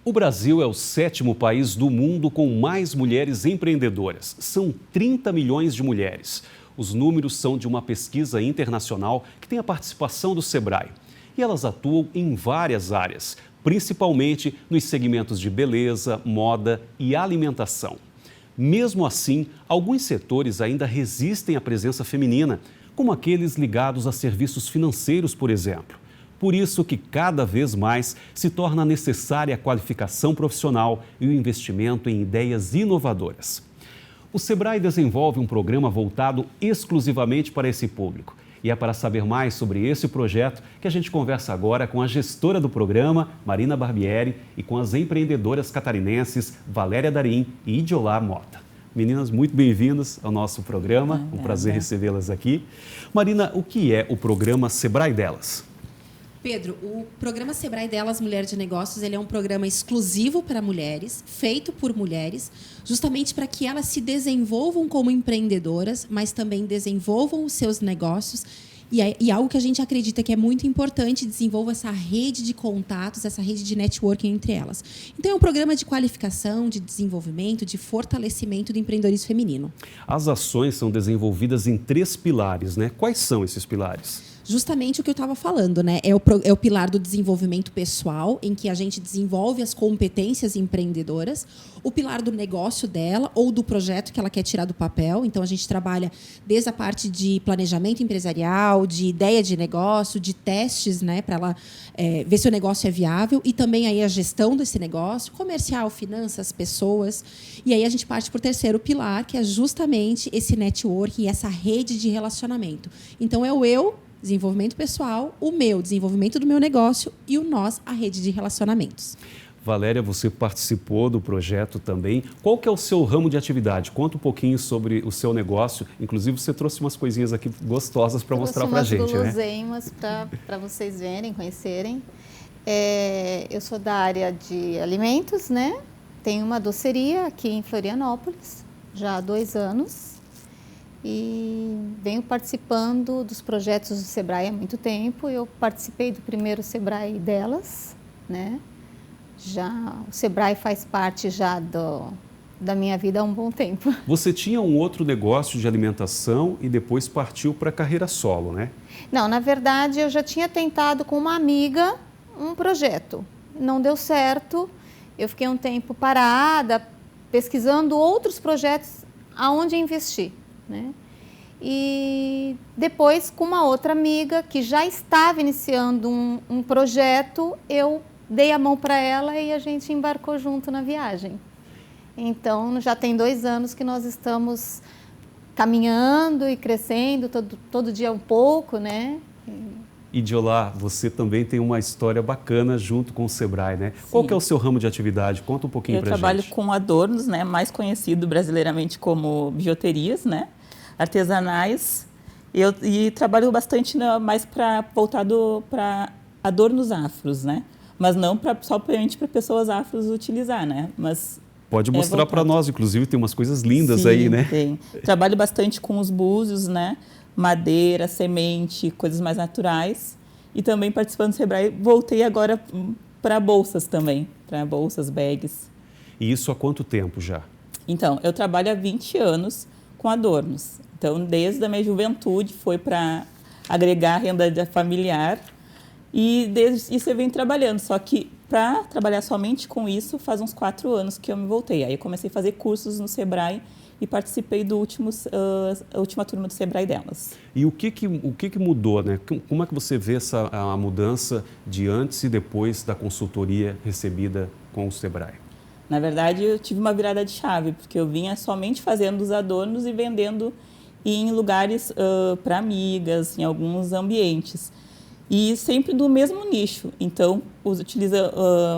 O Brasil é o 7º país do mundo com mais mulheres empreendedoras. São 30 milhões de mulheres. Os números são de uma pesquisa internacional que tem a participação do Sebrae. E elas atuam em várias áreas, principalmente nos segmentos de beleza, moda e alimentação. Mesmo assim, alguns setores ainda resistem à presença feminina, como aqueles ligados a serviços financeiros, por exemplo. Por isso que cada vez mais se torna necessária a qualificação profissional e o investimento em ideias inovadoras. O Sebrae desenvolve um programa voltado exclusivamente para esse público. E é para saber mais sobre esse projeto que a gente conversa agora com a gestora do programa, Marina Barbieri, e com as empreendedoras catarinenses Valéria Darim e Idiolar Mota. Meninas, muito bem-vindas ao nosso programa. Um prazer recebê-las aqui. Marina, o que é o programa Sebrae Delas? Pedro, o programa Sebrae Delas Mulher de Negócios, ele é um programa exclusivo para mulheres, feito por mulheres, justamente para que elas se desenvolvam como empreendedoras, mas também desenvolvam os seus negócios. E algo que a gente acredita que é muito importante, desenvolva essa rede de contatos, essa rede de networking entre elas. Então, é um programa de qualificação, de desenvolvimento, de fortalecimento do empreendedorismo feminino. As ações são desenvolvidas em 3 pilares, né? Quais são esses pilares? Justamente o que eu estava falando, né? É o pilar do desenvolvimento pessoal, em que a gente desenvolve as competências empreendedoras. O pilar do negócio dela ou do projeto que ela quer tirar do papel. Então, a gente trabalha desde a parte de planejamento empresarial, de ideia de negócio, de testes, né? Para ela ver se o negócio é viável. E também aí a gestão desse negócio, comercial, finanças, pessoas. E aí a gente parte para o terceiro pilar, que é justamente esse network e essa rede de relacionamento. Então, é o eu, desenvolvimento pessoal, o meu, desenvolvimento do meu negócio e o nós, a rede de relacionamentos. Valéria, você participou do projeto também. Qual que é o seu ramo de atividade? Conta um pouquinho sobre o seu negócio. Inclusive, você trouxe umas coisinhas aqui gostosas para mostrar para a gente, né? Guloseimas para vocês verem, conhecerem. Eu sou da área de alimentos, né? Tenho uma doceria aqui em Florianópolis, já há 2 anos. E venho participando dos projetos do Sebrae há muito tempo. Eu participei do primeiro Sebrae Delas, né? O Sebrae faz parte já da minha vida há um bom tempo. Você tinha um outro negócio de alimentação e depois partiu para a carreira solo, né? Não, na verdade eu já tinha tentado com uma amiga um projeto. Não deu certo. Eu fiquei um tempo parada, pesquisando outros projetos aonde investir, né? E depois, com uma outra amiga que já estava iniciando um projeto, eu dei a mão para ela e a gente embarcou junto na viagem. Então, já tem 2 anos que nós estamos caminhando e crescendo, todo dia um pouco, né? Idiolar, você também tem uma história bacana junto com o Sebrae, né? Sim. Qual que é o seu ramo de atividade? Conta um pouquinho para a gente. Eu trabalho com adornos, né? Mais conhecido brasileiramente como bijuterias, né? Artesanais. E trabalho bastante mais voltado para adornos afros, né? Mas não somente para pessoas afros utilizar, né? Mas pode mostrar para nós, inclusive tem umas coisas lindas. Sim, aí, né? Tem. Trabalho bastante com os búzios, né? Madeira, semente, coisas mais naturais. E também participando do Sebrae, voltei agora para bolsas também, para bolsas, bags. E isso há quanto tempo já? Então, eu trabalho há 20 anos com adornos. Então, desde a minha juventude foi para agregar renda familiar e desde isso eu venho trabalhando. Só que para trabalhar somente com isso, faz uns 4 anos que eu me voltei. Aí eu comecei a fazer cursos no Sebrae e participei da última turma do Sebrae Delas. E o que mudou, né? Como é que você vê a mudança de antes e depois da consultoria recebida com o Sebrae? Na verdade, eu tive uma virada de chave, porque eu vinha somente fazendo os adornos e vendendo em lugares para amigas, em alguns ambientes. E sempre do mesmo nicho. Então,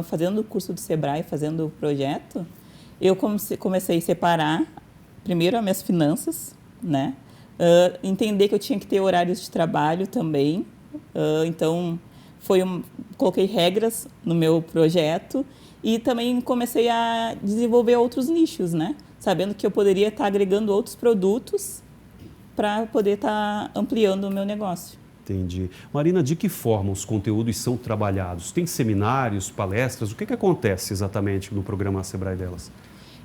fazendo o curso do Sebrae, fazendo o projeto, eu comecei a separar primeiro as minhas finanças, né? Entender que eu tinha que ter horários de trabalho também. Então, coloquei regras no meu projeto e também comecei a desenvolver outros nichos, né? Sabendo que eu poderia estar agregando outros produtos para poder estar ampliando o meu negócio. Entendi. Marina, de que forma os conteúdos são trabalhados? Tem seminários, palestras? O que acontece exatamente no programa Sebrae Delas?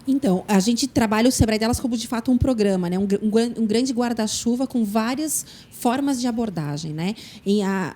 Então, a gente trabalha o Sebrae Delas como, de fato, um programa, né? Um grande guarda-chuva com várias formas de abordagem, né?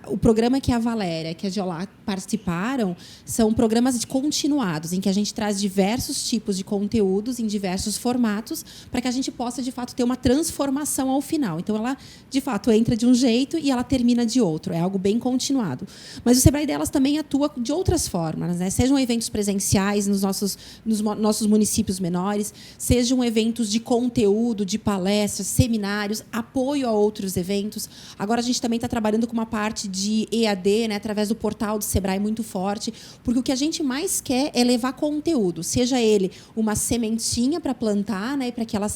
O programa que a Valéria, que a Giolá participaram, são programas continuados, em que a gente traz diversos tipos de conteúdos em diversos formatos para que a gente possa, de fato, ter uma transformação ao final. Então, ela, de fato, entra de um jeito e ela termina de outro. É algo bem continuado. Mas o Sebrae Delas também atua de outras formas, né? Sejam eventos presenciais nos nossos municípios menores, sejam eventos de conteúdo, de palestras, seminários, apoio a outros eventos. Agora a gente também está trabalhando com uma parte de EAD, né, através do portal do Sebrae muito forte, porque o que a gente mais quer é levar conteúdo, seja ele uma sementinha para plantar, né, para que ela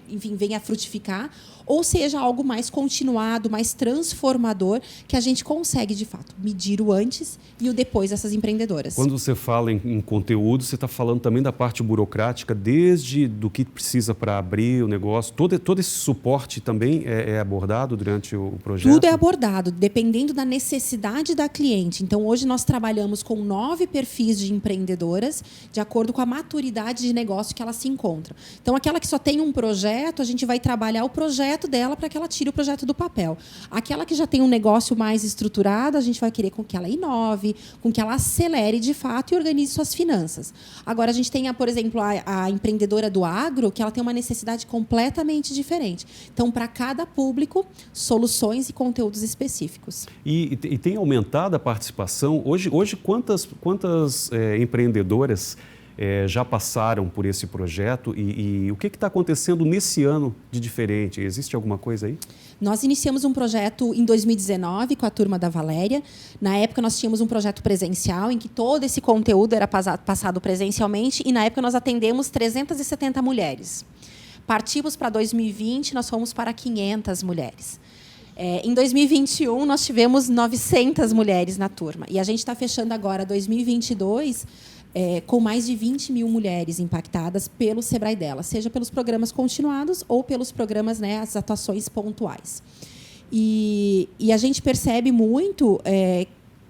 enfim, venha a frutificar, ou seja algo mais continuado, mais transformador, que a gente consegue, de fato, medir o antes e o depois dessas empreendedoras. Quando você fala em conteúdo, você está falando também da parte burocrática, desde do que precisa para abrir o negócio, todo esse suporte também é abordado durante o projeto? Tudo é abordado, dependendo da necessidade da cliente. Então, hoje nós trabalhamos com 9 perfis de empreendedoras, de acordo com a maturidade de negócio que ela se encontra. Então, aquela que só tem um projeto, a gente vai trabalhar o projeto dela para que ela tire o projeto do papel. Aquela que já tem um negócio mais estruturado, a gente vai querer com que ela inove, com que ela acelere de fato e organize suas finanças. Agora, a gente tem, por exemplo, a empreendedora do agro, que ela tem uma necessidade completamente diferente. Então, para cada público, soluções e conteúdos específicos. E tem aumentado a participação? Hoje quantas empreendedoras já passaram por esse projeto e o que está acontecendo nesse ano de diferente? Existe alguma coisa aí? Nós iniciamos um projeto em 2019 com a turma da Valéria. Na época, nós tínhamos um projeto presencial em que todo esse conteúdo era passado presencialmente e, na época, nós atendemos 370 mulheres. Partimos para 2020, nós fomos para 500 mulheres. Em 2021, nós tivemos 900 mulheres na turma. E a gente está fechando agora 2022 com mais de 20 mil mulheres impactadas pelo Sebrae Delas, seja pelos programas continuados ou pelos programas, né, as atuações pontuais. E a gente percebe muito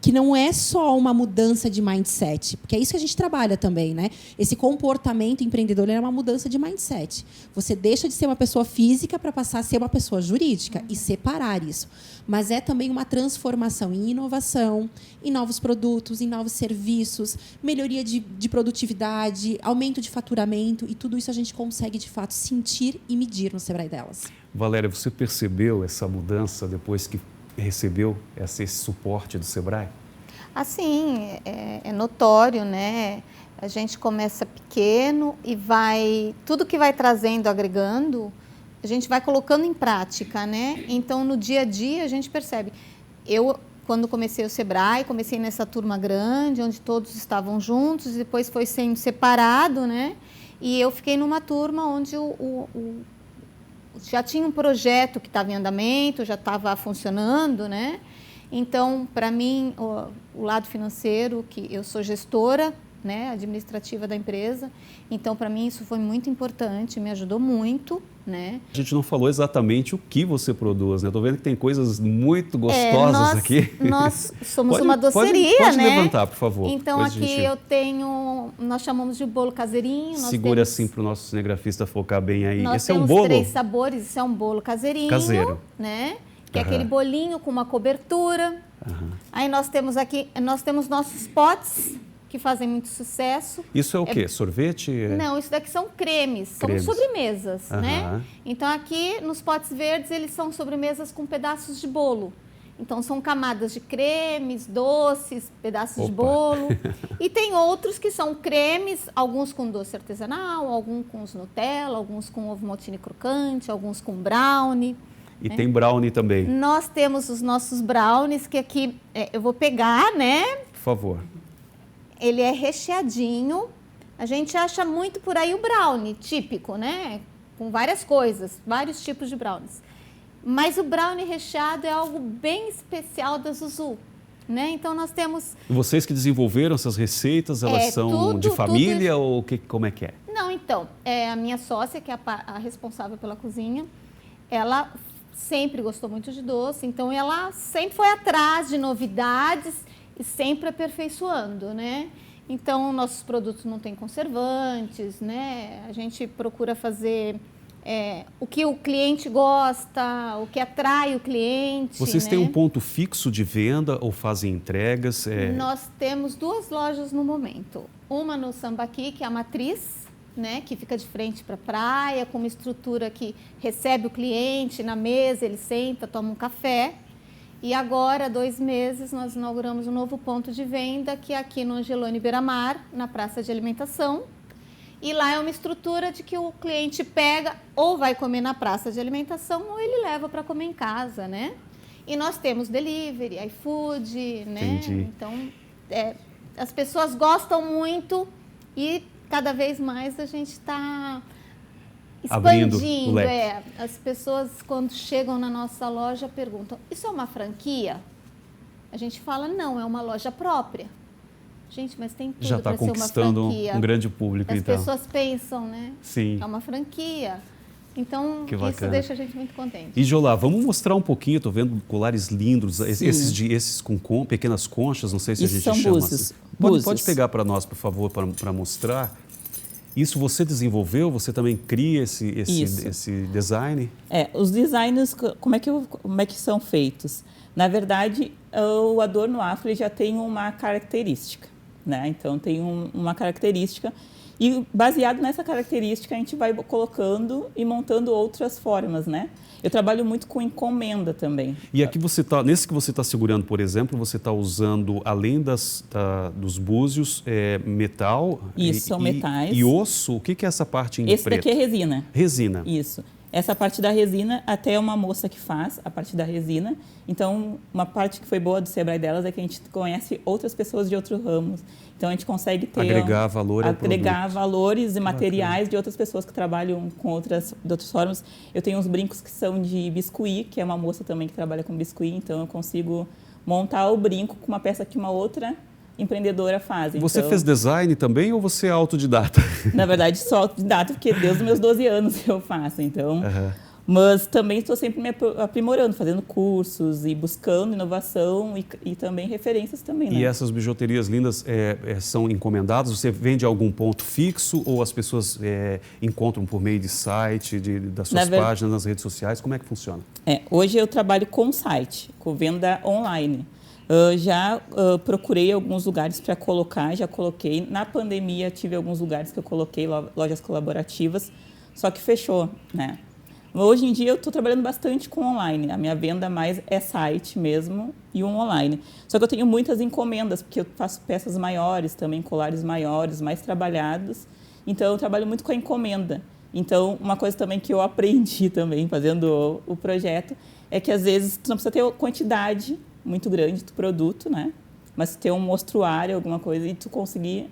que não é só uma mudança de mindset, porque é isso que a gente trabalha também, né? Esse comportamento empreendedor é uma mudança de mindset. Você deixa de ser uma pessoa física para passar a ser uma pessoa jurídica e separar isso. Mas é também uma transformação em inovação, em novos produtos, em novos serviços, melhoria de produtividade, aumento de faturamento, e tudo isso a gente consegue, de fato, sentir e medir no Sebrae Delas. Valéria, você percebeu essa mudança depois que recebeu esse suporte do Sebrae? Assim, é notório, né? A gente começa pequeno e tudo que vai trazendo, agregando, a gente vai colocando em prática, né? Então, no dia a dia, a gente percebe. Eu, quando comecei o Sebrae, comecei nessa turma grande, onde todos estavam juntos, e depois foi sendo separado, né? E eu fiquei numa turma onde já tinha um projeto que estava em andamento, já estava funcionando, né? Então, para mim, o lado financeiro, que eu sou gestora, né, administrativa da empresa, então, para mim, isso foi muito importante, me ajudou muito, né? A gente não falou exatamente o que você produz, né? Estou vendo que tem coisas muito gostosas aqui. Nós somos uma doceria, pode né? levantar, por favor. Então, aqui eu tenho, nós chamamos de bolo caseirinho. Segura assim para o nosso cinegrafista focar bem aí. Nós Esse é um temos bolo? 3 sabores, esse é um bolo caseirinho. Caseiro. Né? Que é aquele bolinho com uma cobertura. Aí nós temos nossos potes, que fazem muito sucesso. Isso é o quê? Sorvete? Não, isso daqui são cremes, são sobremesas, né? Então, aqui, nos potes verdes, eles são sobremesas com pedaços de bolo. Então, são camadas de cremes, doces, pedaços de bolo. E tem outros que são cremes, alguns com doce artesanal, alguns com Nutella, alguns com ovo maltine crocante, alguns com brownie. E tem brownie também. Nós temos os nossos brownies, que aqui eu vou pegar, né? Por favor. Ele é recheadinho. A gente acha muito por aí o brownie típico, né? Com várias coisas, vários tipos de brownies. Mas o brownie recheado é algo bem especial da Zuzu, né? Então, nós temos... Vocês que desenvolveram essas receitas, elas são de família ou como é que é? Não, então, a minha sócia, que é a responsável pela cozinha, ela sempre gostou muito de doce, então ela sempre foi atrás de novidades e sempre aperfeiçoando, né? Então, nossos produtos não têm conservantes, né? A gente procura fazer o que o cliente gosta, o que atrai o cliente. Vocês têm um ponto fixo de venda ou fazem entregas? Nós temos 2 lojas no momento. Uma no Sambaqui, que é a matriz, né, que fica de frente para a praia, com uma estrutura que recebe o cliente na mesa, ele senta, toma um café. E agora, 2 meses, nós inauguramos um novo ponto de venda, que é aqui no Angelone Beira-Mar, na praça de alimentação. E lá é uma estrutura de que o cliente pega ou vai comer na praça de alimentação ou ele leva para comer em casa, né? E nós temos delivery, iFood, né? Entendi. Então, as pessoas gostam muito e cada vez mais a gente está abrindo expandindo. o leque. As pessoas, quando chegam na nossa loja, perguntam: isso é uma franquia? A gente fala: não, é uma loja própria. Gente, mas tem tudo Já está para ser uma conquistando franquia. um grande público, As então. pessoas pensam, né? Sim. É uma franquia. Então, Que isso bacana. deixa a gente muito contente. E, Jolá, vamos mostrar um pouquinho, estou vendo colares lindos, Sim. esses com pequenas conchas, não sei se Isso a gente são chama búzios. assim. Búzios. Pode pegar para nós, por favor, para mostrar. Isso você desenvolveu? Você também cria esse design? Os designs, como é que são feitos? Na verdade, o adorno afro ele já tem uma característica, né? Então, tem uma característica e, baseado nessa característica, a gente vai colocando e montando outras formas, né? Eu trabalho muito com encomenda também. E aqui nesse que você está segurando, por exemplo, você está usando, além dos búzios, metal. Isso, são metais. E osso. O que é essa parte em Esse preto? daqui é resina. Resina. Isso. Essa parte da resina, até é uma moça que faz a parte da resina. Então, uma parte que foi boa do Sebrae delas é que a gente conhece outras pessoas de outros ramos. Então, a gente consegue ter... Agregar valor ao agregar produto. valores e materiais de outras pessoas que trabalham de outras formas. Eu tenho uns brincos que são de biscuit, que é uma moça também que trabalha com biscuit. Então, eu consigo montar o brinco com uma peça que uma outra empreendedora faz. Você então, fez design também ou você é autodidata? Na verdade, só autodidata, porque desde os meus 12 anos eu faço, então... Mas também estou sempre me aprimorando, fazendo cursos e buscando inovação e também referências também, né? E essas bijuterias lindas são encomendadas? Você vende a algum ponto fixo ou as pessoas encontram por meio de site, das suas páginas, nas redes sociais? Como é que funciona? Hoje eu trabalho com site, com venda online. Já procurei alguns lugares para colocar, já coloquei. Na pandemia tive alguns lugares que eu coloquei, lojas colaborativas, só que fechou, né? Hoje em dia eu estou trabalhando bastante com online. A minha venda mais é site mesmo e um online. Só que eu tenho muitas encomendas, porque eu faço peças maiores também, colares maiores, mais trabalhados. Então eu trabalho muito com a encomenda. Então uma coisa também que eu aprendi também fazendo o projeto é que às vezes tu não precisa ter quantidade muito grande do produto, né? Mas ter um mostruário, alguma coisa, e tu conseguir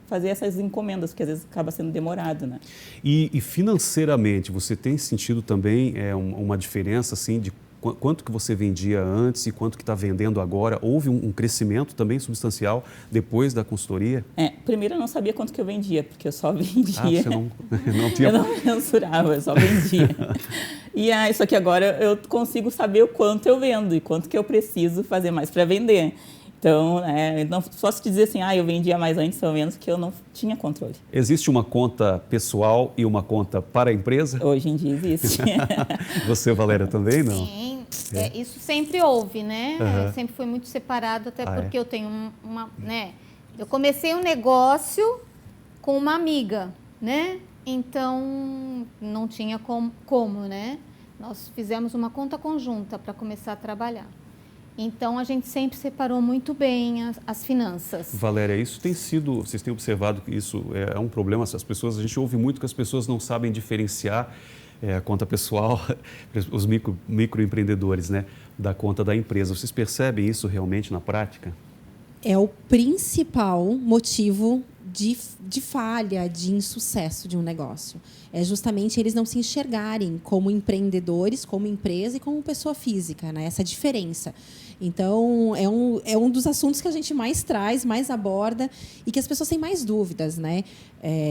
fazer essas encomendas, porque às vezes acaba sendo demorado, né? E financeiramente, você tem sentido também uma diferença, assim, de quanto que você vendia antes e quanto que está vendendo agora? Houve um crescimento também substancial depois da consultoria? Primeiro eu não sabia quanto que eu vendia, porque eu só vendia. Ah, você não tinha... Eu não mensurava, eu só vendia. Só que agora eu consigo saber o quanto eu vendo e quanto que eu preciso fazer mais para vender. Então, não posso te dizer assim, eu vendia mais antes ou menos, que eu não tinha controle. Existe uma conta pessoal e uma conta para a empresa? Hoje em dia existe. Você, Valéria, também não? Sim, isso sempre houve, né? Sempre foi muito separado, até porque eu tenho né? Eu comecei um negócio com uma amiga, né? Então, não tinha como, né? Nós fizemos uma conta conjunta para começar a trabalhar. Então, a gente sempre separou muito bem as finanças. Valéria, isso tem sido, vocês têm observado que isso é um problema, a gente ouve muito que as pessoas não sabem diferenciar a conta pessoal, os microempreendedores, né, da conta da empresa. Vocês percebem isso realmente na prática? É o principal motivo de falha, de insucesso de um negócio. É justamente eles não se enxergarem como empreendedores, como empresa e como pessoa física, né? Essa diferença. Então, é um dos assuntos que a gente mais traz, mais aborda e que as pessoas têm mais dúvidas, né?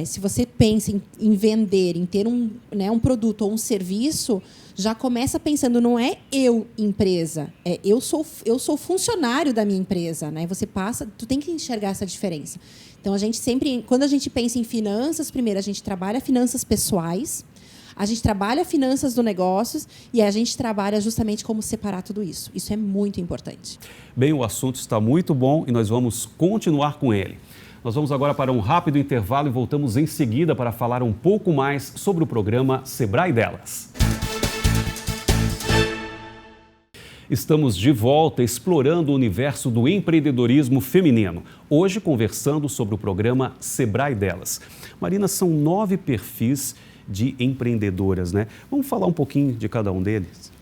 Se você pensa em vender, em ter um produto ou um serviço, já começa pensando, não é eu, empresa, é eu sou funcionário da minha empresa, né? Tu tem que enxergar essa diferença. Então, a gente sempre, quando a gente pensa em finanças, primeiro a gente trabalha finanças pessoais, a gente trabalha finanças do negócio e a gente trabalha justamente como separar tudo isso. Isso é muito importante. Bem, o assunto está muito bom e nós vamos continuar com ele. Nós vamos agora para um rápido intervalo e voltamos em seguida para falar um pouco mais sobre o programa Sebrae Delas. Estamos de volta explorando o universo do empreendedorismo feminino. Hoje conversando sobre o programa Sebrae Delas. Marina, são 9 perfis de empreendedoras, né? Vamos falar um pouquinho de cada um deles?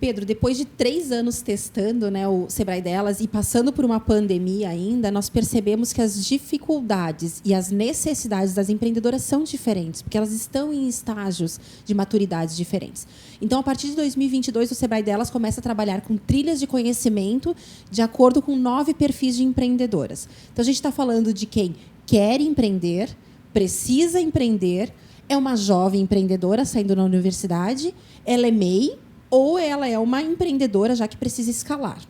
Pedro, depois de 3 anos testando, né, o Sebrae Delas e passando por uma pandemia ainda, nós percebemos que as dificuldades e as necessidades das empreendedoras são diferentes, porque elas estão em estágios de maturidade diferentes. Então, a partir de 2022, o Sebrae Delas começa a trabalhar com trilhas de conhecimento de acordo com 9 perfis de empreendedoras. Então, a gente está falando de quem quer empreender, precisa empreender, é uma jovem empreendedora saindo da universidade, ela é MEI, ou ela é uma empreendedora já que precisa escalar.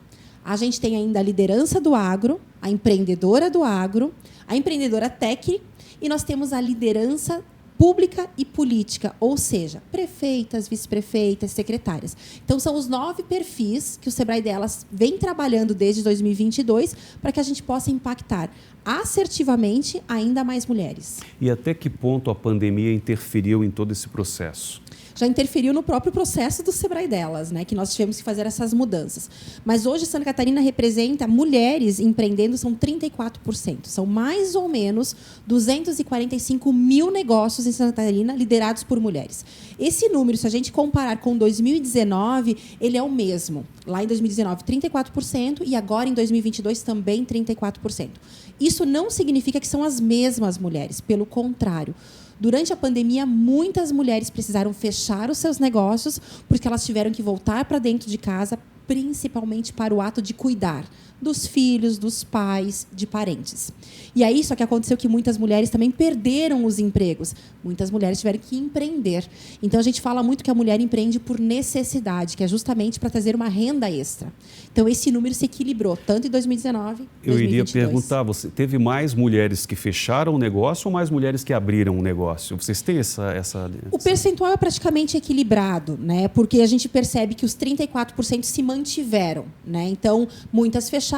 A gente tem ainda a liderança do agro, a empreendedora do agro, a empreendedora tech e nós temos a liderança pública e política, ou seja, prefeitas, vice-prefeitas, secretárias. Então, são os 9 perfis que o Sebrae Delas vem trabalhando desde 2022 para que a gente possa impactar assertivamente ainda mais mulheres. E até que ponto a pandemia interferiu em todo esse processo? Já interferiu no próprio processo do Sebrae Delas, né, que nós tivemos que fazer essas mudanças. Mas hoje Santa Catarina representa mulheres empreendendo, são 34%. São mais ou menos 245 mil negócios em Santa Catarina liderados por mulheres. Esse número, se a gente comparar com 2019, ele é o mesmo. Lá em 2019, 34% e agora em 2022 também 34%. Isso não significa que são as mesmas mulheres, pelo contrário. Durante a pandemia, muitas mulheres precisaram fechar os seus negócios porque elas tiveram que voltar para dentro de casa, principalmente para o ato de cuidar dos filhos, dos pais, de parentes. E aí, só que aconteceu que muitas mulheres também perderam os empregos. Muitas mulheres tiveram que empreender. Então, a gente fala muito que a mulher empreende por necessidade, que é justamente para trazer uma renda extra. Então, esse número se equilibrou, tanto em 2019 quanto em 2022. Eu iria perguntar, você teve mais mulheres que fecharam o negócio ou mais mulheres que abriram o negócio? Vocês têm essa... O percentual é praticamente equilibrado, né? Porque a gente percebe que os 34% se mantiveram, né? Então, muitas fecharam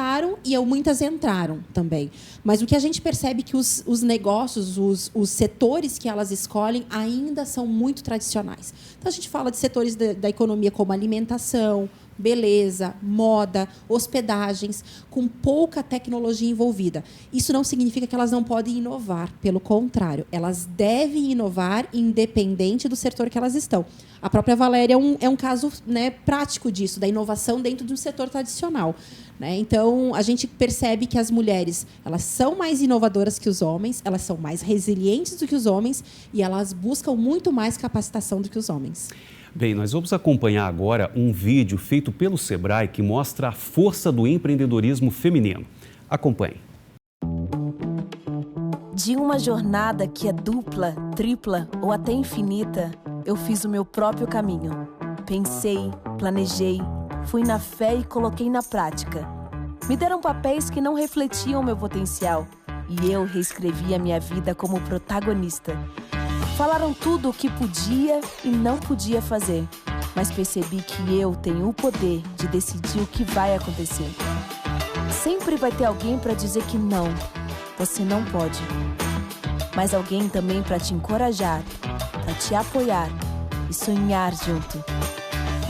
e muitas entraram também. Mas o que a gente percebe é que os negócios, os setores que elas escolhem ainda são muito tradicionais. Então, a gente fala de setores da economia como alimentação, beleza, moda, hospedagens, com pouca tecnologia envolvida. Isso não significa que elas não podem inovar, pelo contrário, elas devem inovar independente do setor que elas estão. A própria Valéria é um caso, né, prático disso, da inovação dentro de um setor tradicional, né? Então, a gente percebe que as mulheres elas são mais inovadoras que os homens, elas são mais resilientes do que os homens e elas buscam muito mais capacitação do que os homens. Bem, nós vamos acompanhar agora um vídeo feito pelo Sebrae que mostra a força do empreendedorismo feminino. Acompanhe. De uma jornada que é dupla, tripla ou até infinita, eu fiz o meu próprio caminho. Pensei, planejei, fui na fé e coloquei na prática. Me deram papéis que não refletiam meu potencial e eu reescrevi a minha vida como protagonista. Falaram tudo o que podia e não podia fazer, mas percebi que eu tenho o poder de decidir o que vai acontecer. Sempre vai ter alguém para dizer que não, você não pode. Mas alguém também para te encorajar, para te apoiar e sonhar junto.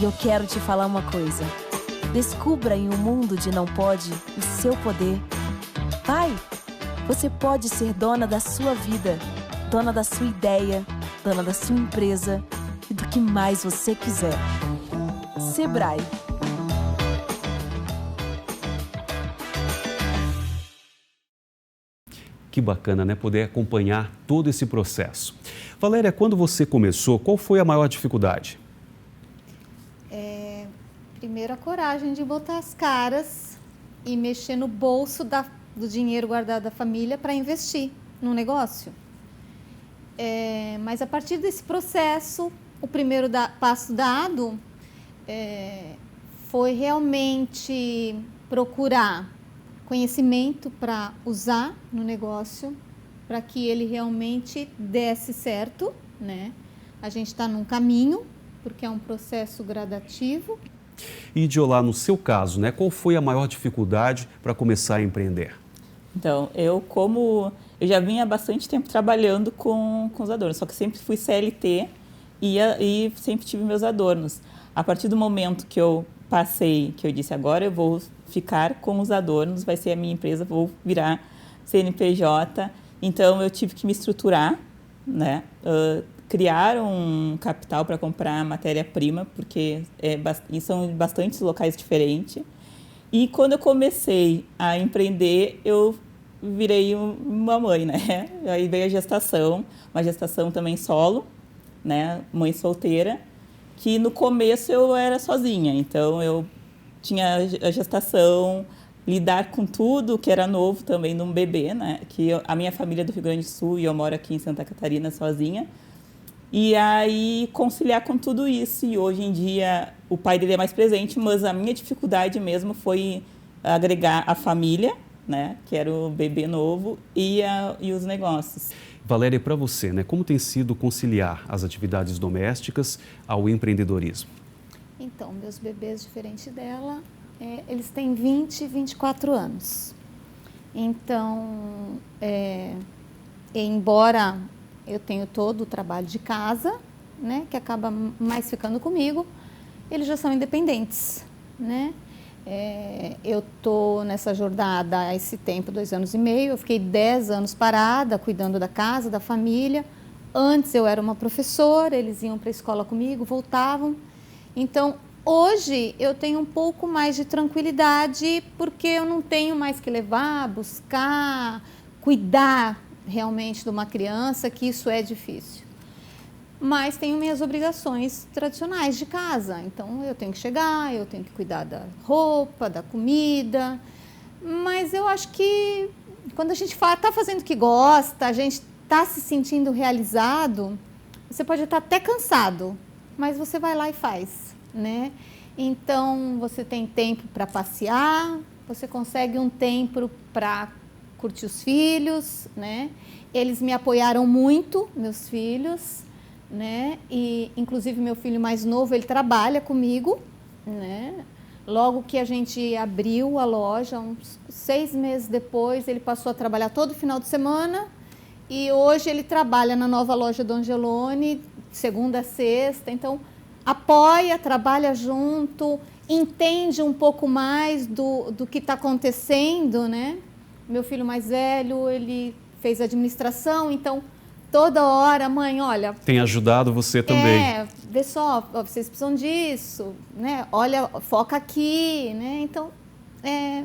E eu quero te falar uma coisa. Descubra em um mundo de não pode o seu poder. Vai! Você pode ser dona da sua vida, dona da sua ideia, dona da sua empresa e do que mais você quiser. Sebrae. Que bacana, né? Poder acompanhar todo esse processo. Valéria, quando você começou, qual foi a maior dificuldade? Primeiro, a coragem de botar as caras e mexer no bolso do dinheiro guardado da família para investir no negócio. Mas a partir desse processo, o primeiro passo dado foi realmente procurar conhecimento para usar no negócio, para que ele realmente desse certo, né? A gente está num caminho, porque é um processo gradativo. E, Idiolá, no seu caso, né, qual foi a maior dificuldade para começar a empreender? Então, eu já vinha há bastante tempo trabalhando com os adornos, só que sempre fui CLT e sempre tive meus adornos. A partir do momento que eu passei, que eu disse, agora eu vou ficar com os adornos, vai ser a minha empresa, vou virar CNPJ. Então, eu tive que me estruturar, né? Criar um capital para comprar matéria-prima, porque são bastantes locais diferentes. E quando eu comecei a empreender, eu virei uma mãe, né? Aí veio a gestação, uma gestação também solo, né? Mãe solteira, que no começo eu era sozinha. Então, eu tinha a gestação, lidar com tudo que era novo também num bebê, né? Que a minha família é do Rio Grande do Sul e eu moro aqui em Santa Catarina sozinha. E aí, conciliar com tudo isso. E hoje em dia, o pai dele é mais presente, mas a minha dificuldade mesmo foi agregar a família, né, que era o bebê novo, e os negócios. Valéria, para você, né, como tem sido conciliar as atividades domésticas ao empreendedorismo? Então, meus bebês, diferente dela, eles têm 20 e 24 anos. Então, embora eu tenho todo o trabalho de casa, né, que acaba mais ficando comigo, eles já são independentes, né? Eu estou nessa jornada há esse tempo, 2 anos e meio, eu fiquei 10 anos parada, cuidando da casa, da família. Antes eu era uma professora, eles iam para a escola comigo, voltavam. Então, hoje eu tenho um pouco mais de tranquilidade, porque eu não tenho mais que levar, buscar, cuidar realmente de uma criança, que isso é difícil. Mas tenho minhas obrigações tradicionais de casa, então eu tenho que chegar, eu tenho que cuidar da roupa, da comida, mas eu acho que quando a gente está fazendo o que gosta, a gente está se sentindo realizado, você pode estar até cansado, mas você vai lá e faz, né? Então, você tem tempo para passear, você consegue um tempo para curtir os filhos, né? Eles me apoiaram muito, meus filhos, né? E inclusive meu filho mais novo, ele trabalha comigo, né? Logo que a gente abriu a loja, uns 6 meses depois, ele passou a trabalhar todo final de semana e hoje ele trabalha na nova loja do Angelone, segunda a sexta. Então, apoia, trabalha junto, entende um pouco mais do que está acontecendo, né? Meu filho mais velho, ele fez administração, então toda hora, mãe, olha... Tem ajudado você também. Vê só, vocês precisam disso, né? Olha, foca aqui, né? Então, é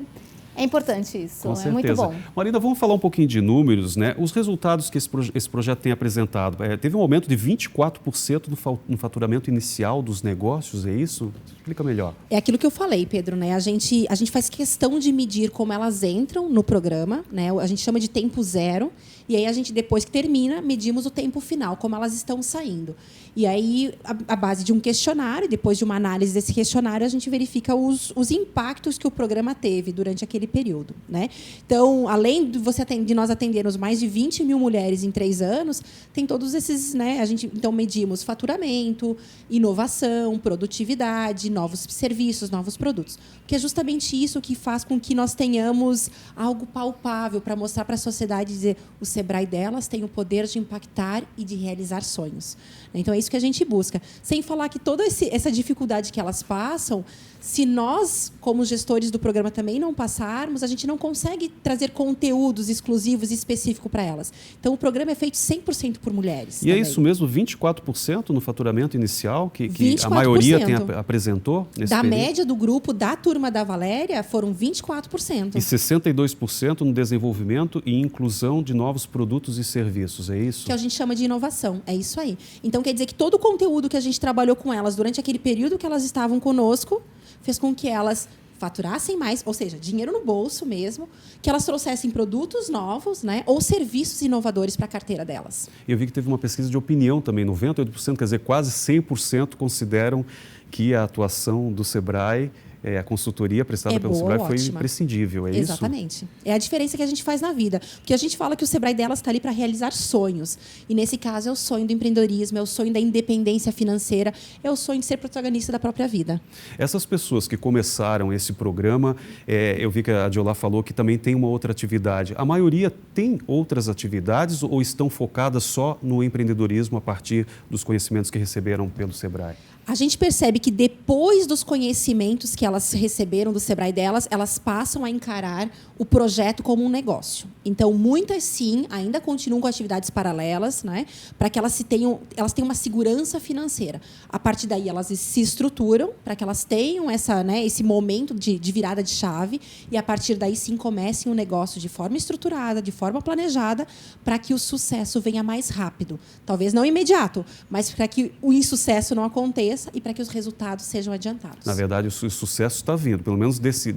importante isso, Com certeza. É muito bom. Marina, vamos falar um pouquinho de números, né? Os resultados que esse projeto tem apresentado. Teve um aumento de 24% no faturamento inicial dos negócios, é isso? Explica melhor. É aquilo que eu falei, Pedro, né? A gente faz questão de medir como elas entram no programa, né? A gente chama de tempo zero. E aí, a gente, depois que termina, medimos o tempo final, como elas estão saindo. E aí, a base de um questionário, depois de uma análise desse questionário, a gente verifica os impactos que o programa teve durante aquele período, né? Então, além de nós atendermos mais de 20 mil mulheres em 3 anos, tem todos esses, né? A gente, então, medimos faturamento, inovação, produtividade, novos serviços, novos produtos. Porque é justamente isso que faz com que nós tenhamos algo palpável para mostrar para a sociedade, dizer, o Sebrae delas tem o poder de impactar e de realizar sonhos. Então, é isso que a gente busca. Sem falar que toda essa dificuldade que elas passam, se nós, como gestores do programa, também não passarmos, a gente não consegue trazer conteúdos exclusivos e específicos para elas. Então, o programa é feito 100% por mulheres. E também. é isso mesmo, 24% no faturamento inicial, que 24%. A maioria apresentou nesse Da período? média do grupo da turma da Valéria, foram 24%. E 62% no desenvolvimento e inclusão de novos produtos e serviços, é isso? Que a gente chama de inovação, é isso aí. Então, quer dizer que todo o conteúdo que a gente trabalhou com elas durante aquele período que elas estavam conosco, fez com que elas faturassem mais, ou seja, dinheiro no bolso mesmo, que elas trouxessem produtos novos, né, ou serviços inovadores para a carteira delas. Eu vi que teve uma pesquisa de opinião também, 98%, quer dizer, quase 100% consideram que a atuação do Sebrae, a consultoria prestada pelo Sebrae foi imprescindível, é isso? Exatamente. É a diferença que a gente faz na vida. Porque a gente fala que o Sebrae delas está ali para realizar sonhos. E, nesse caso, é o sonho do empreendedorismo, é o sonho da independência financeira, é o sonho de ser protagonista da própria vida. Essas pessoas que começaram esse programa, eu vi que a Adiolá falou que também tem uma outra atividade. A maioria tem outras atividades ou estão focadas só no empreendedorismo a partir dos conhecimentos que receberam pelo Sebrae? A gente percebe que depois dos conhecimentos que elas receberam do Sebrae delas, elas passam a encarar o projeto como um negócio. Então, muitas sim ainda continuam com atividades paralelas, né, para que elas tenham uma segurança financeira. A partir daí, elas se estruturam para que elas tenham esse momento de virada de chave e, a partir daí, sim, comecem o negócio de forma estruturada, de forma planejada, para que o sucesso venha mais rápido. Talvez não imediato, mas para que o insucesso não aconteça e para que os resultados sejam adiantados. Na verdade, o sucesso está vindo. Pelo menos desse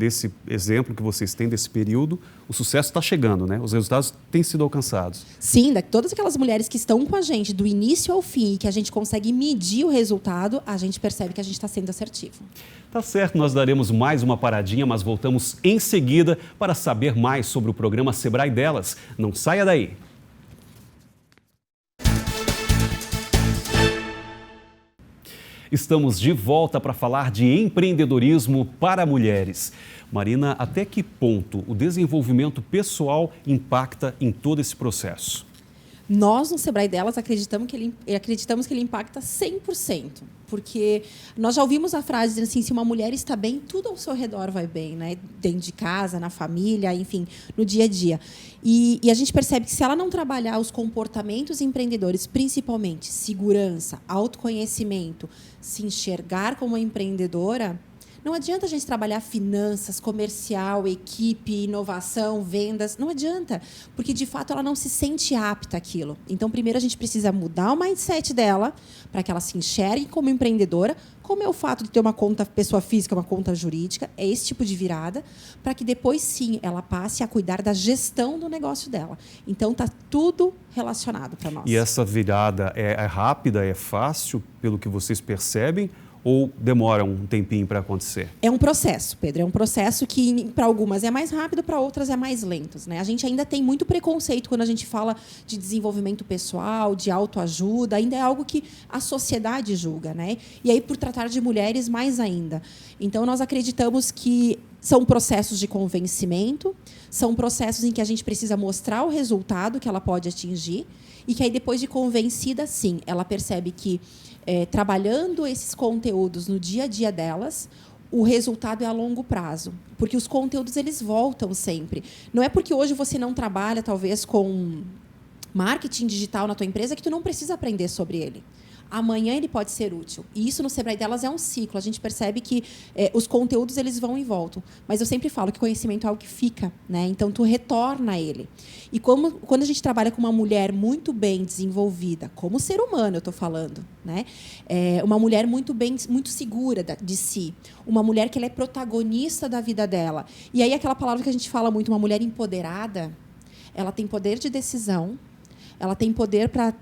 exemplo que vocês têm desse período, o sucesso está chegando, né? Os resultados têm sido alcançados. Sim, todas aquelas mulheres que estão com a gente do início ao fim e que a gente consegue medir o resultado, a gente percebe que a gente está sendo assertivo. Tá certo, nós daremos mais uma paradinha, mas voltamos em seguida para saber mais sobre o programa Sebrae Delas. Não saia daí! Estamos de volta para falar de empreendedorismo para mulheres. Marina, até que ponto o desenvolvimento pessoal impacta em todo esse processo? Nós, no Sebrae Delas, acreditamos que ele impacta 100%. Porque nós já ouvimos a frase dizendo assim, se uma mulher está bem, tudo ao seu redor vai bem, né? Dentro de casa, na família, enfim, no dia a dia. E a gente percebe que se ela não trabalhar os comportamentos empreendedores, principalmente segurança, autoconhecimento, se enxergar como empreendedora, não adianta a gente trabalhar finanças, comercial, equipe, inovação, vendas. Não adianta, porque, de fato, ela não se sente apta àquilo. Então, primeiro, a gente precisa mudar o mindset dela para que ela se enxergue como empreendedora, como é o fato de ter uma conta pessoa física, uma conta jurídica, é esse tipo de virada, para que depois, sim, ela passe a cuidar da gestão do negócio dela. Então, está tudo relacionado para nós. E essa virada é rápida, é fácil, pelo que vocês percebem? Ou demora um tempinho para acontecer? É um processo, Pedro. É um processo que, para algumas, é mais rápido, para outras é mais lento, né? A gente ainda tem muito preconceito quando a gente fala de desenvolvimento pessoal, de autoajuda. Ainda é algo que a sociedade julga, né? E aí, por tratar de mulheres, mais ainda. Então, nós acreditamos que são processos de convencimento, são processos em que a gente precisa mostrar o resultado que ela pode atingir e que aí, depois de convencida, sim, ela percebe que trabalhando esses conteúdos no dia a dia delas, o resultado é a longo prazo. Porque os conteúdos, eles voltam sempre. Não é porque hoje você não trabalha, talvez, com marketing digital na tua empresa que tu não precisa aprender sobre ele. Amanhã ele pode ser útil. E isso no Sebrae Delas é um ciclo. A gente percebe que os conteúdos, eles vão e voltam. Mas eu sempre falo que conhecimento é algo que fica, né? Então, tu retorna a ele. E quando a gente trabalha com uma mulher muito bem desenvolvida, como ser humano, eu estou falando, né? Uma mulher muito segura de si. Uma mulher que ela é protagonista da vida dela. E aí, aquela palavra que a gente fala muito, uma mulher empoderada, ela tem poder de decisão, ela tem poder para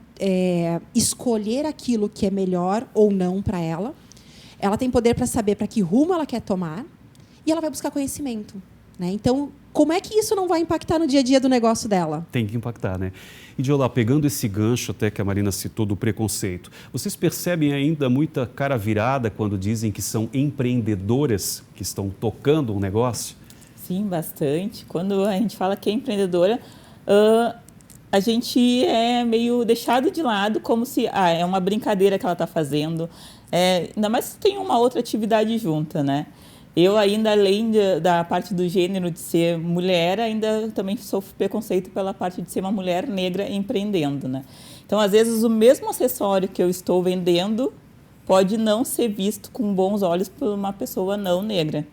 escolher aquilo que é melhor ou não para ela. Ela tem poder para saber para que rumo ela quer tomar e ela vai buscar conhecimento, né? Então, como é que isso não vai impactar no dia a dia do negócio dela? Tem que impactar, né? E, Adiolá, pegando esse gancho até que a Marina citou do preconceito, vocês percebem ainda muita cara virada quando dizem que são empreendedoras que estão tocando um negócio? Sim, bastante. Quando a gente fala que é empreendedora, a gente é meio deixado de lado, como se é uma brincadeira que ela está fazendo. Ainda mais se tem uma outra atividade junta, né? Eu ainda, além da parte do gênero de ser mulher, ainda também sofro preconceito pela parte de ser uma mulher negra empreendendo, né? Então, às vezes, o mesmo acessório que eu estou vendendo pode não ser visto com bons olhos por uma pessoa não negra,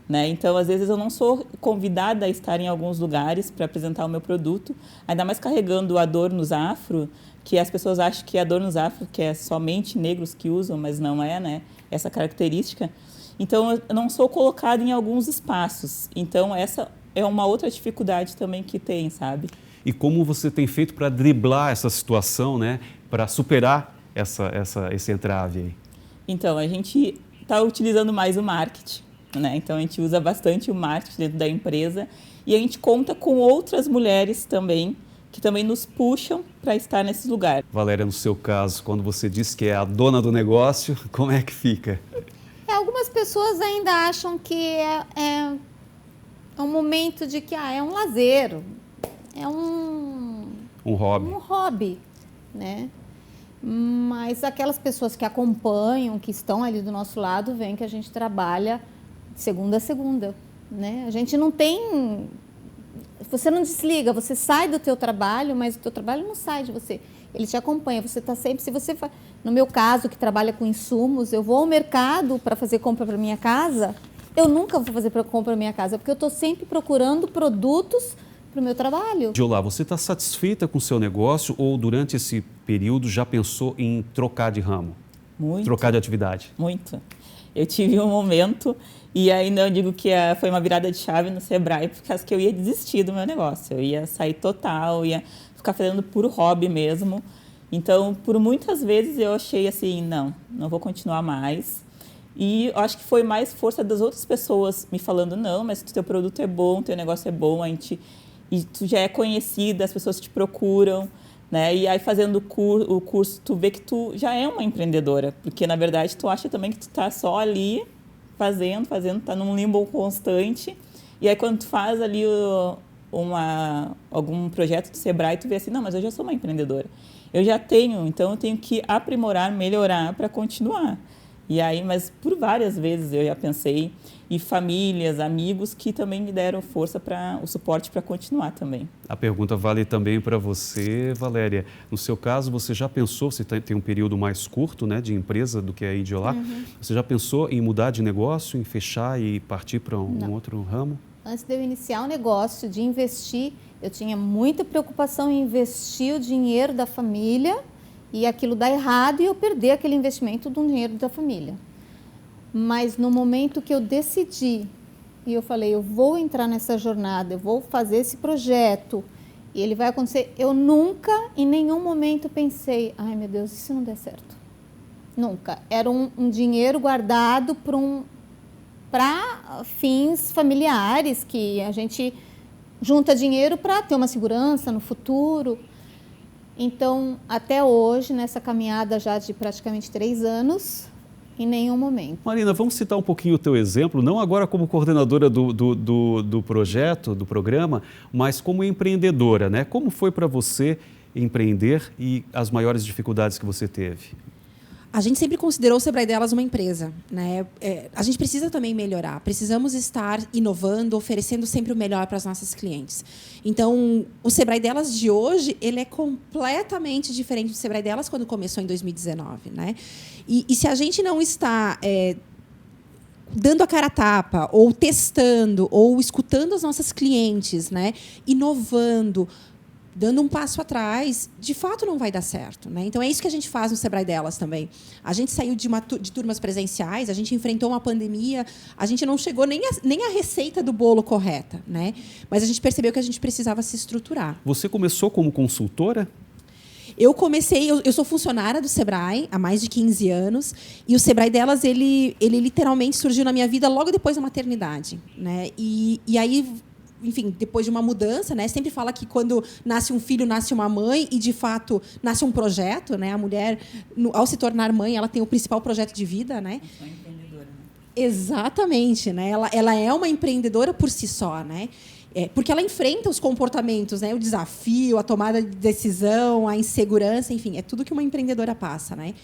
né? Então, às vezes, eu não sou convidada a estar em alguns lugares para apresentar o meu produto, ainda mais carregando adornos afro, que as pessoas acham que adornos afro que é somente negros que usam, mas não é, né? Essa característica. Então, eu não sou colocada em alguns espaços. Então, essa é uma outra dificuldade também que tem, sabe? E como você tem feito para driblar essa situação, né? Para superar esse entrave aí? Então, a gente está utilizando mais o marketing, né? Então, a gente usa bastante o marketing dentro da empresa e a gente conta com outras mulheres também, que também nos puxam para estar nesse lugar. Valéria, no seu caso, quando você diz que é a dona do negócio, como é que fica? Algumas pessoas ainda acham que é um momento de que é um lazer, é um hobby. Um hobby, né? Mas aquelas pessoas que acompanham, que estão ali do nosso lado, veem que a gente trabalha de segunda a segunda, né? A gente não tem... Você não desliga, você sai do teu trabalho, mas o teu trabalho não sai de você. Ele te acompanha, você está sempre... Se você, no meu caso, que trabalha com insumos, eu vou ao mercado para fazer compra para minha casa, eu nunca vou fazer compra para minha casa, porque eu estou sempre procurando produtos para o meu trabalho. Diolá, você está satisfeita com o seu negócio ou durante esse período já pensou em trocar de ramo? Muito. Trocar de atividade? Muito. Eu tive um momento, e ainda eu digo que foi uma virada de chave no Sebrae, por causa que eu ia desistir do meu negócio. Eu ia sair total, ia ficar fazendo puro hobby mesmo. Então, por muitas vezes eu achei assim, não vou continuar mais. E eu acho que foi mais força das outras pessoas me falando, não, mas teu produto é bom, teu negócio é bom, e tu já é conhecida, as pessoas te procuram, né? E aí fazendo o curso, tu vê que tu já é uma empreendedora, porque na verdade tu acha também que tu tá só ali fazendo, tá num limbo constante. E aí quando tu faz ali algum projeto do Sebrae, tu vê assim, não, mas eu já sou uma empreendedora. Eu já tenho, então eu tenho que aprimorar, melhorar para continuar. E aí, mas por várias vezes eu já pensei, e famílias, amigos que também me deram força o suporte para continuar também. A pergunta vale também para você, Valéria. No seu caso, você já pensou, você tem um período mais curto, né, de empresa do que a Idiolá, você já pensou em mudar de negócio, em fechar e partir para um outro ramo? Antes de eu iniciar o negócio, de investir, eu tinha muita preocupação em investir o dinheiro da família e aquilo dar errado e eu perder aquele investimento do dinheiro da família. Mas no momento que eu decidi, e eu falei, eu vou entrar nessa jornada, eu vou fazer esse projeto, e ele vai acontecer, eu nunca, em nenhum momento pensei, ai meu Deus, e se não der certo? Nunca. Era um dinheiro guardado para fins familiares, que a gente junta dinheiro para ter uma segurança no futuro. Então, até hoje, nessa caminhada já de praticamente 3 anos, em nenhum momento. Marina, vamos citar um pouquinho o teu exemplo, não agora como coordenadora do projeto, do programa, mas como empreendedora, né? Como foi para você empreender e as maiores dificuldades que você teve? A gente sempre considerou o Sebrae Delas uma empresa, né? A gente precisa também melhorar, precisamos estar inovando, oferecendo sempre o melhor para as nossas clientes. Então, o Sebrae Delas de hoje, ele é completamente diferente do Sebrae Delas quando começou em 2019, né? E se a gente não está dando a cara a tapa, ou testando, ou escutando as nossas clientes, né? Inovando, dando um passo atrás, de fato não vai dar certo, né? Então é isso que a gente faz no Sebrae Delas também. A gente saiu de turmas presenciais, a gente enfrentou uma pandemia, a gente não chegou nem a receita do bolo correta, né? Mas a gente percebeu que a gente precisava se estruturar. Você começou como consultora? Eu sou funcionária do Sebrae há mais de 15 anos e o Sebrae Delas, ele literalmente surgiu na minha vida logo depois da maternidade, né? E aí, enfim, depois de uma mudança, né? Sempre fala que quando nasce um filho, nasce uma mãe e, de fato, nasce um projeto, né? A mulher, ao se tornar mãe, ela tem o principal projeto de vida, né? É uma empreendedora, né? Exatamente, né? Ela é uma empreendedora por si só, né? Porque ela enfrenta os comportamentos, né? O desafio, a tomada de decisão, a insegurança, enfim, é tudo que uma empreendedora passa, né?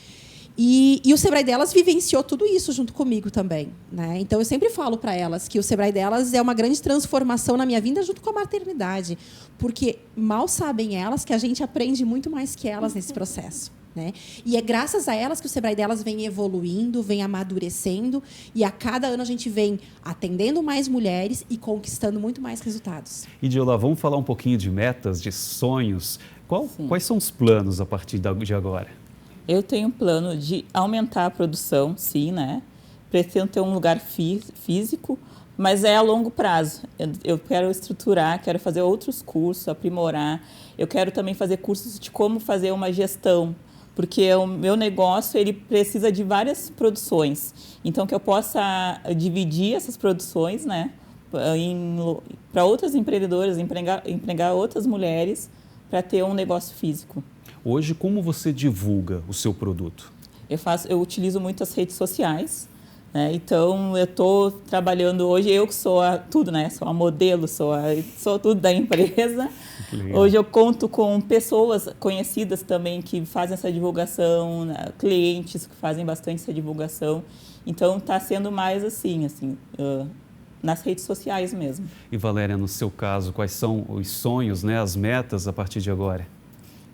E o Sebrae Delas vivenciou tudo isso junto comigo também, né? Então, eu sempre falo para elas que o Sebrae Delas é uma grande transformação na minha vida junto com a maternidade, porque mal sabem elas que a gente aprende muito mais que elas nesse processo, né? E é graças a elas que o Sebrae Delas vem evoluindo, vem amadurecendo, e a cada ano a gente vem atendendo mais mulheres e conquistando muito mais resultados. Idiolá, vamos falar um pouquinho de metas, de sonhos. Quais são os planos a partir de agora? Eu tenho um plano de aumentar a produção, sim, né? pretendo ter um lugar físico, mas é a longo prazo. Eu quero estruturar, quero fazer outros cursos, aprimorar. Eu quero também fazer cursos de como fazer uma gestão, porque o meu negócio ele precisa de várias produções. Então, que eu possa dividir essas produções, né, para outras empreendedoras, empregar outras mulheres para ter um negócio físico. Hoje, como você divulga o seu produto? Eu utilizo muito as redes sociais. Então, eu estou trabalhando hoje, eu que sou tudo, né? Sou a modelo, sou tudo da empresa. Hoje eu conto com pessoas conhecidas também que fazem essa divulgação, né? Clientes que fazem bastante essa divulgação. Então, está sendo mais assim, nas redes sociais mesmo. E Valéria, no seu caso, quais são os sonhos, né, as metas a partir de agora?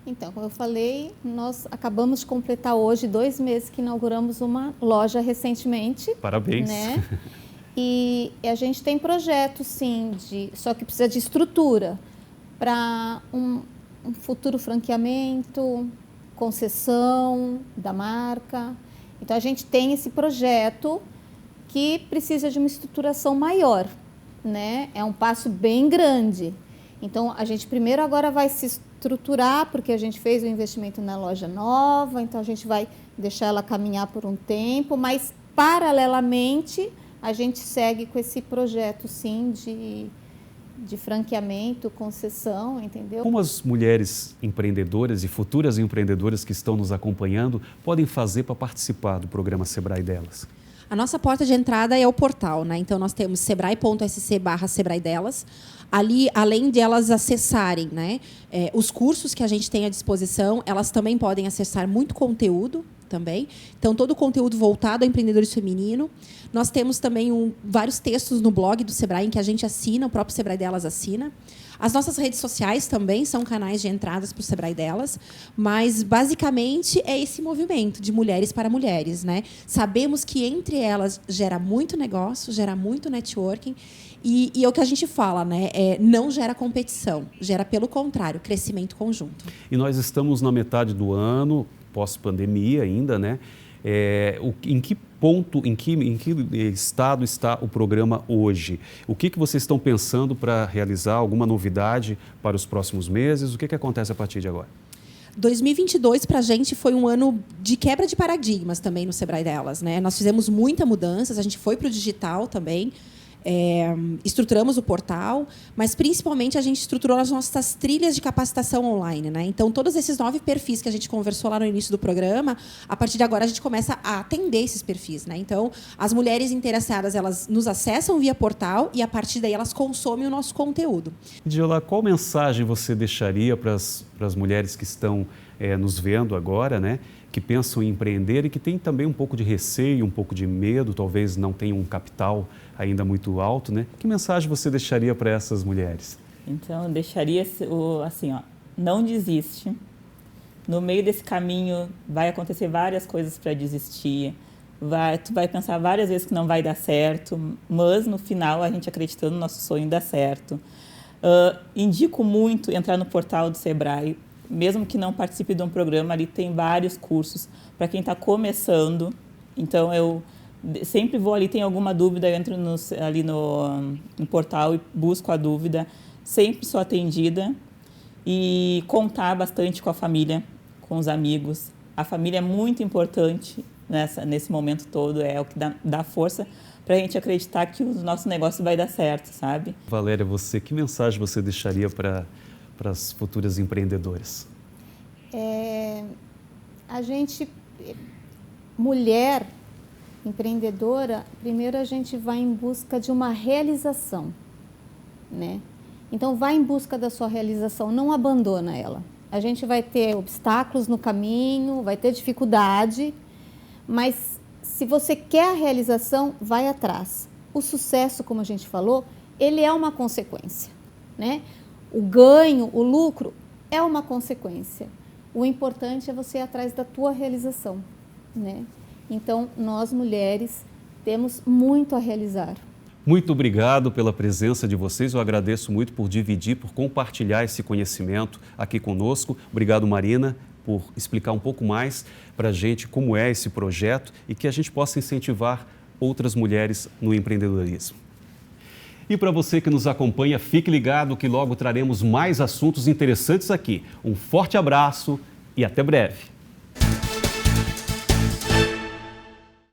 Então, como eu falei, nós acabamos de completar hoje 2 meses que inauguramos uma loja recentemente. Parabéns. Né? E a gente tem projetos, sim, só que precisa de estrutura para um futuro franqueamento, concessão da marca. Então, a gente tem esse projeto que precisa de uma estruturação maior, né? É um passo bem grande. Então, a gente primeiro agora vai se estruturar, porque a gente fez o investimento na loja nova, então a gente vai deixar ela caminhar por um tempo, mas, paralelamente, a gente segue com esse projeto, sim, de franqueamento, concessão, entendeu? Como as mulheres empreendedoras e futuras empreendedoras que estão nos acompanhando podem fazer para participar do programa Sebrae Delas? A nossa porta de entrada é o portal, né? Então, nós temos sebrae.sc/Sebrae Delas. Ali, além de elas acessarem, né, os cursos que a gente tem à disposição, elas também podem acessar muito conteúdo também. Então, todo o conteúdo voltado ao empreendedorismo feminino. Nós temos também vários textos no blog do Sebrae em que a gente assina, o próprio Sebrae Delas assina. As nossas redes sociais também são canais de entradas para o Sebrae Delas, mas, basicamente, é esse movimento de mulheres para mulheres, né? Sabemos que, entre elas, gera muito negócio, gera muito networking, e é o que a gente fala, né? Não gera competição, gera, pelo contrário, crescimento conjunto. E nós estamos na metade do ano, pós-pandemia ainda, né? Em que ponto, em que estado está o programa hoje? O que vocês estão pensando para realizar? Alguma novidade para os próximos meses? O que acontece a partir de agora? 2022 para a gente foi um ano de quebra de paradigmas também no Sebrae Delas, né? Nós fizemos muitas mudanças, a gente foi para o digital também. Estruturamos o portal, mas principalmente a gente estruturou as nossas trilhas de capacitação online, né? Então, todos esses 9 perfis que a gente conversou lá no início do programa, a partir de agora a gente começa a atender esses perfis, né? Então, as mulheres interessadas, elas nos acessam via portal e, a partir daí, elas consomem o nosso conteúdo. Diola, qual mensagem você deixaria para as mulheres que estão nos vendo agora, né? Que pensam em empreender e que têm também um pouco de receio, um pouco de medo, talvez não tenham um capital ainda muito alto, né? Que mensagem você deixaria para essas mulheres? Então, eu deixaria assim, não desiste. No meio desse caminho vai acontecer várias coisas para desistir. Tu vai pensar várias vezes que não vai dar certo, mas no final a gente acreditando no nosso sonho dá certo. Indico muito entrar no portal do Sebrae. Mesmo que não participe de um programa, ali tem vários cursos para quem está começando. Então, eu sempre vou ali, tem alguma dúvida, eu entro ali no portal e busco a dúvida. Sempre sou atendida. E contar bastante com a família, com os amigos. A família é muito importante nesse momento todo, é o que dá força para a gente acreditar que o nosso negócio vai dar certo, sabe? Valéria, que mensagem você deixaria para as futuras empreendedoras? A gente, mulher empreendedora, primeiro a gente vai em busca de uma realização, né? Então, vai em busca da sua realização, não abandona ela. A gente vai ter obstáculos no caminho, vai ter dificuldade, mas se você quer a realização, vai atrás. O sucesso, como a gente falou, ele é uma consequência, né? O ganho, o lucro é uma consequência. O importante é você ir atrás da tua realização, né? Então, nós mulheres temos muito a realizar. Muito obrigado pela presença de vocês. Eu agradeço muito por dividir, por compartilhar esse conhecimento aqui conosco. Obrigado, Marina, por explicar um pouco mais para a gente como é esse projeto e que a gente possa incentivar outras mulheres no empreendedorismo. E para você que nos acompanha, fique ligado que logo traremos mais assuntos interessantes aqui. Um forte abraço e até breve.